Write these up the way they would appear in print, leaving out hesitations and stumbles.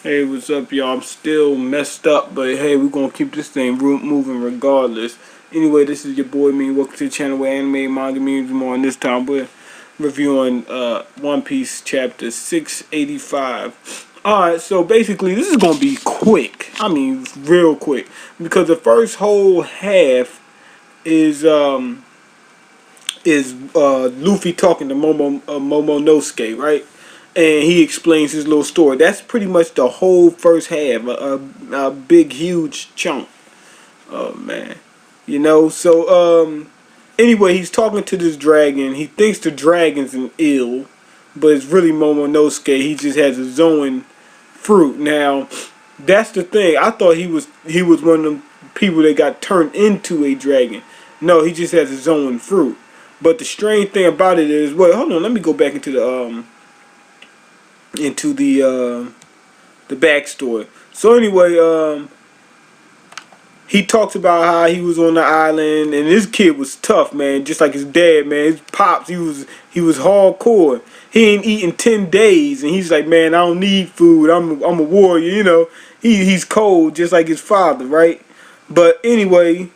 Hey, what's up, y'all? I'm still messed up, but hey, we're gonna keep this thing moving regardless. Anyway, this is your boy Me. Welcome to the channel where anime, manga, memes, and more. And this time we're reviewing One Piece chapter 685. Alright, so basically this is gonna be quick. I mean, real quick. Because the first whole half is Luffy talking to Momonosuke, right? And he explains his little story. That's pretty much the whole first half, a big, huge chunk. Oh man, So anyway, he's talking to this dragon. He thinks the dragon's an eel, but it's really Momonosuke. He just has a Zoan fruit. Now, that's the thing. I thought he was one of them people that got turned into a dragon. No, he just has his own fruit. But the strange thing about it is, well, hold on, let me go back into the backstory. So anyway, he talks about how he was on the island, and this kid was tough, man, just like his dad, man. His pops, he was hardcore. He ain't eaten 10 days, and he's like, man, I don't need food. I'm a warrior, you know. He's cold, just like his father, right? But anyway,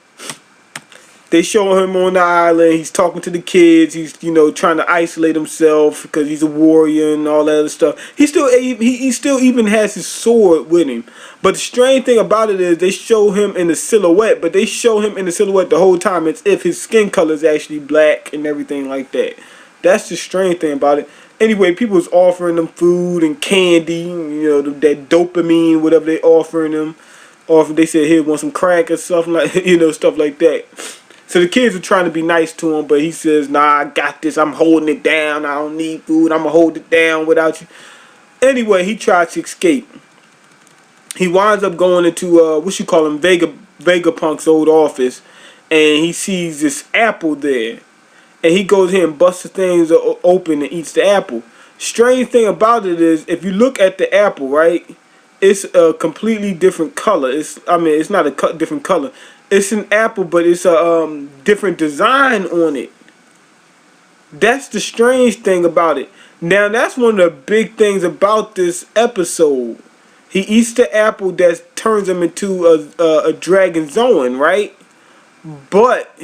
they show him on the island. He's talking to the kids. He's trying to isolate himself because he's a warrior and all that other stuff. He still even has his sword with him. But the strange thing about it is they show him in the silhouette, but they show him in the silhouette the whole time as if his skin color is actually black and everything like that. That's the strange thing about it. Anyway, people was offering them food and candy, that dopamine, whatever they offering them. Or if they said, here, want some crack or something like, stuff like that. So the kids are trying to be nice to him, but he says, nah, I got this. I'm holding it down. I don't need food. I'm going to hold it down without you. Anyway, he tries to escape. He winds up going into, Vegapunk's old office, and he sees this apple there. And he goes in and busts the things open and eats the apple. Strange thing about it is, if you look at the apple, right, it's a completely different color. It's not a different color. It's an apple, but it's a different design on it. That's the strange thing about it. Now, that's one of the big things about this episode. He eats the apple that turns him into a dragon Zoan, right? But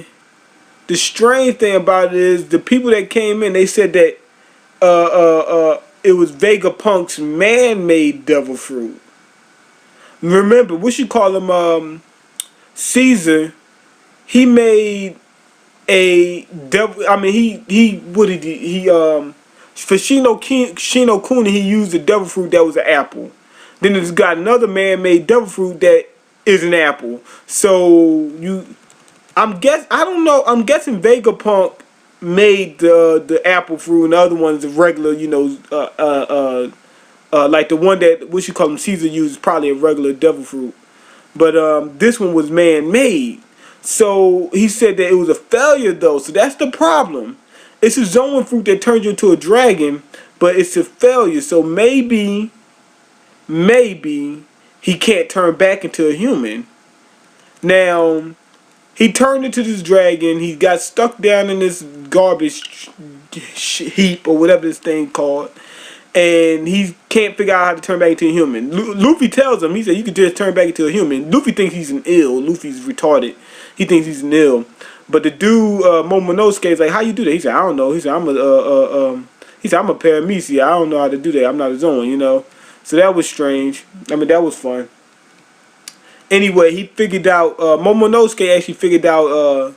the strange thing about it is the people that came in, they said that it was Vegapunk's man-made devil fruit. Remember, Caesar, he made a devil. I mean, he what did he for Shino Kuni, he used a devil fruit that was an apple. Then there's got another man-made devil fruit that is an apple. So I don't know. I'm guessing Vegapunk made the apple fruit, and the other one's the regular, like the one that Caesar used, probably a regular devil fruit. But this one was man-made. So he said that it was a failure, though. So that's the problem. It's a Zoan fruit that turns you into a dragon, but it's a failure. So maybe he can't turn back into a human. Now, he turned into this dragon. He got stuck down in this garbage heap or whatever this thing called. And he can't figure out how to turn back into a human. Luffy tells him, he said, you can just turn back into a human. Luffy thinks he's an eel. Luffy's retarded. He thinks he's an eel. But the dude, Momonosuke, is like, how you do that? He said, I don't know. He said, I'm a paramecia. I don't know how to do that. I'm not a Zoan, So that was strange. I mean, that was fun. Anyway, he figured out, Momonosuke actually figured out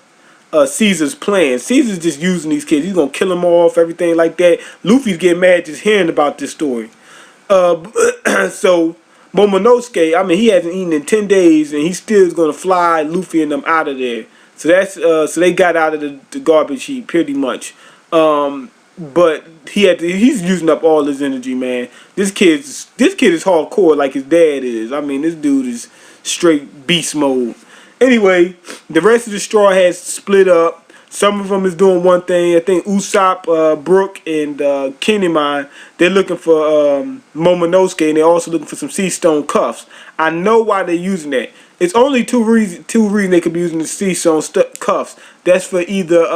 Caesar's plan. Caesar's just using these kids. He's gonna kill them off, everything like that. Luffy's getting mad just hearing about this story. So Momonosuke, I mean, he hasn't eaten in 10 days, and he still is gonna fly Luffy and them out of there. So that's so they got out of the garbage heap pretty much. But he's using up all his energy, man. This kid is hardcore like his dad is. I mean, this dude is straight beast mode. Anyway, the rest of the straw has split up. Some of them is doing one thing. I think Usopp, Brook, and Kinemon, they're looking for Momonosuke, and they're also looking for some sea stone cuffs. I know why they're using that. It's only two reasons they could be using the sea stone cuffs. That's for either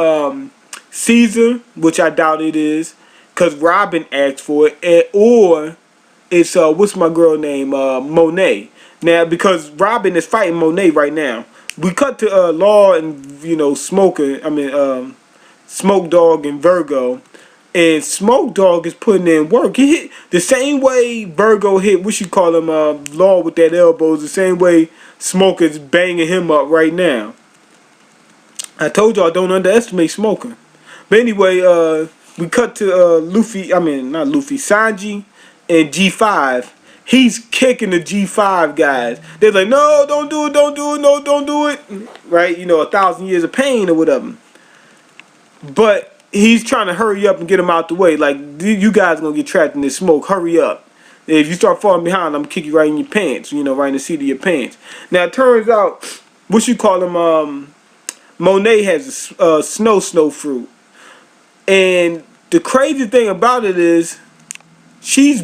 Caesar, which I doubt it is, because Robin asked for it, or it's what's my girl name? Monet. Now because Robin is fighting Monet right now. We cut to Law and Smoker. I mean Smoke Dog and Virgo. And Smoke Dog is putting in work. He hit the same way Virgo hit, what you call him, Law with that elbows, the same way Smoker is banging him up right now. I told y'all don't underestimate Smoker. But anyway, we cut to Luffy, I mean not Luffy, Sanji and G5. He's kicking the G5 guys. They're like, no, don't do it, don't do it, no, don't do it. Right? 1,000 years of pain or whatever. But he's trying to hurry up and get him out the way. Like, you guys gonna get trapped in this smoke. Hurry up. If you start falling behind, I'm gonna kick you right in your pants. Right in the seat of your pants. Now it turns out, what you call him? Monet has a snow fruit, and the crazy thing about it is, she's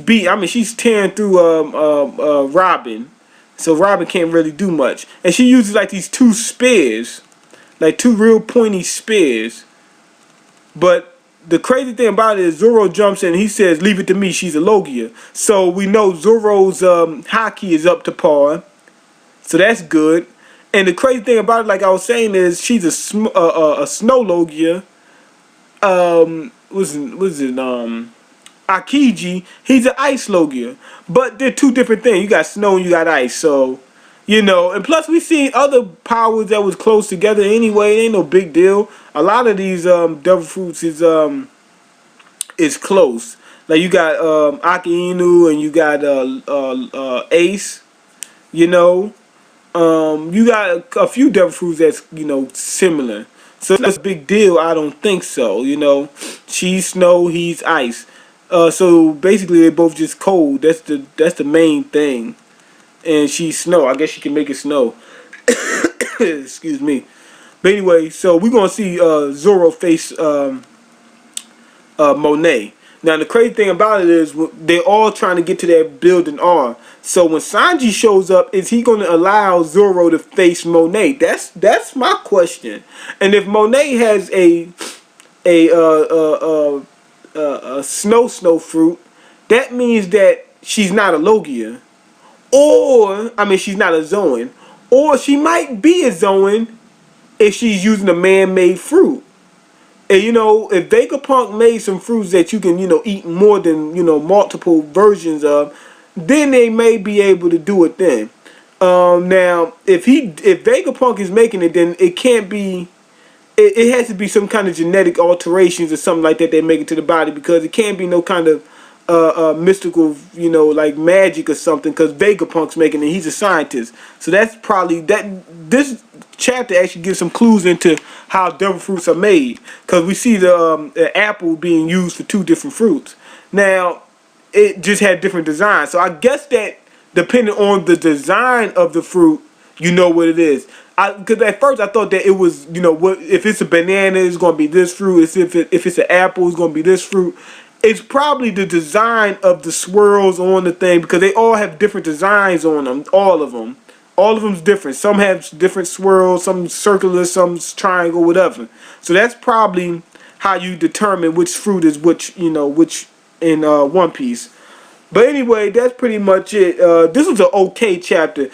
tearing through Robin, so Robin can't really do much, and she uses like these two spears, like two real pointy spears. But the crazy thing about it is Zoro jumps in and he says, leave it to me, she's a Logia. So we know Zoro's haki is up to par. So that's good. And the crazy thing about it, like I was saying, is she's a snow Logia. Akiji, he's an ice Logia. But they're two different things. You got snow and you got ice. So, and plus we seen other powers that was close together anyway. It ain't no big deal. A lot of these devil fruits is close. Like you got Akainu and you got Ace. You got a few devil fruits that's similar. So that's a big deal. I don't think so. She's snow, he's ice. So basically they're both just cold. That's the main thing. And she's snow. I guess she can make it snow. Excuse me. But anyway, so we're gonna see Zoro face Monet. Now the crazy thing about it is they're all trying to get to that building R. So when Sanji shows up, is he gonna allow Zoro to face Monet? That's my question. And if Monet has a snow fruit, that means that she's not a Logia. Or, she's not a Zoan. Or she might be a Zoan if she's using a man-made fruit. And, if Vegapunk made some fruits that you can, eat more than, multiple versions of, then they may be able to do it then. Now, if Vegapunk is making it, then it can't be, it has to be some kind of genetic alterations or something like that they make it to the body, because it can't be no kind of mystical, like magic or something, because Vegapunk's making it. He's a scientist, so that's probably this chapter actually gives some clues into how devil fruits are made, because we see the apple being used for two different fruits. Now it just had different designs, so I guess that depending on the design of the fruit, what it is. Because at first I thought that it was, what if it's a banana, it's going to be this fruit. If it's an apple, it's going to be this fruit. It's probably the design of the swirls on the thing, because they all have different designs on them. All of them's different. Some have different swirls, some circular, some triangle, whatever. So that's probably how you determine which fruit is which in One Piece. But anyway, that's pretty much it. This was an okay chapter.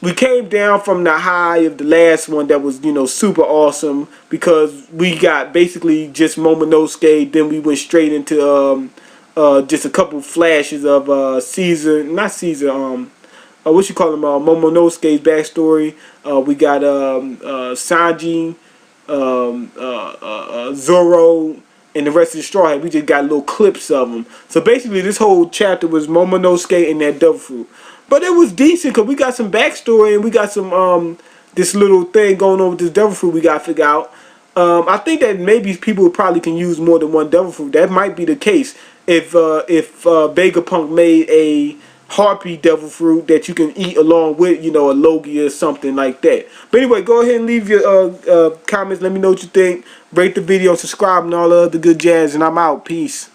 We came down from the high of the last one that was, super awesome, because we got basically just Momonosuke, then we went straight into just a couple flashes of what you call him, Momonosuke's backstory. We got Sanji, Zoro, and the rest of the Straw Hat. We just got little clips of them. So basically this whole chapter was Momonosuke and that devil fruit. But it was decent, because we got some backstory and we got some this little thing going on with this devil fruit we got to figure out. I think that maybe people probably can use more than one devil fruit. That might be the case if Vegapunk made a harpy devil fruit that you can eat along with, a Logia or something like that. But anyway, go ahead and leave your comments. Let me know what you think. Rate the video, subscribe, and all the other good jazz. And I'm out. Peace.